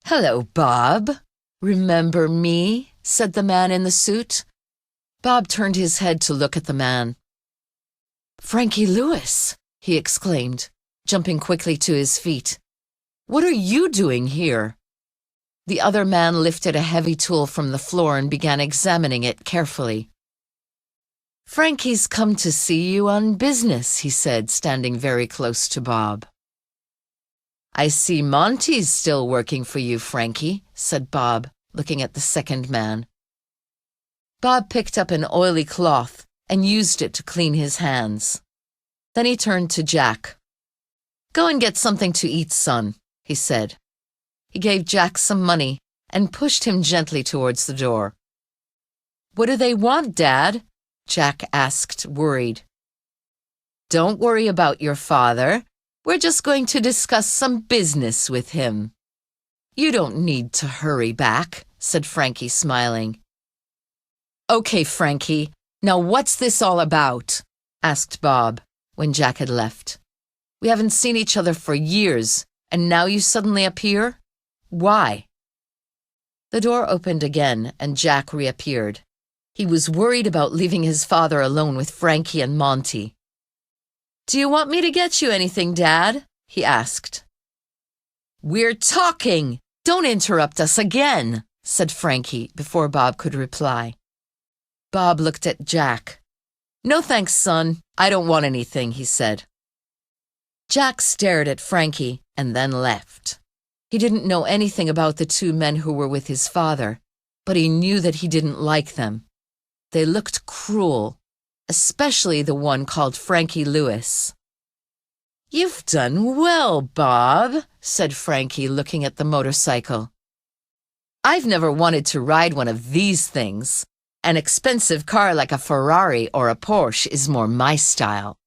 "Hello, Bob. Remember me?" said the man in the suit. Bob turned his head to look at the man. "Frankie Lewis," he exclaimed, jumping quickly to his feet. "What are you doing here?" The other man lifted a heavy tool from the floor and began examining it carefully. "Frankie's come to see you on business," he said, standing very close to Bob. "I see Monty's still working for you, Frankie," said Bob, looking at the second man. Bob picked up an oily cloth and used it to clean his hands. Then he turned to Jack. "Go and get something to eat, son," he said. He gave Jack some money and pushed him gently towards the door. "What do they want, Dad?" Jack asked, worried. "Don't worry about your father. We're just going to discuss some business with him." "You don't need to hurry back," said Frankie, smiling. "Okay, Frankie, now what's this all about?" asked Bob when Jack had left. "We haven't seen each other for years, and now you suddenly appear? Why?" The door opened again, and Jack reappeared. He was worried about leaving his father alone with Frankie and Monty. "Do you want me to get you anything, Dad?" he asked. "We're talking! Don't interrupt us again," said Frankie before Bob could reply. Bob looked at Jack. "No thanks, son. I don't want anything," he said. Jack stared at Frankie and then left. He didn't know anything about the two men who were with his father, but he knew that he didn't like them. They looked cruel, especially the one called Frankie Lewis. "You've done well, Bob," said Frankie, looking at the motorcycle. "I've never wanted to ride one of these things. An expensive car like a Ferrari or a Porsche is more my style."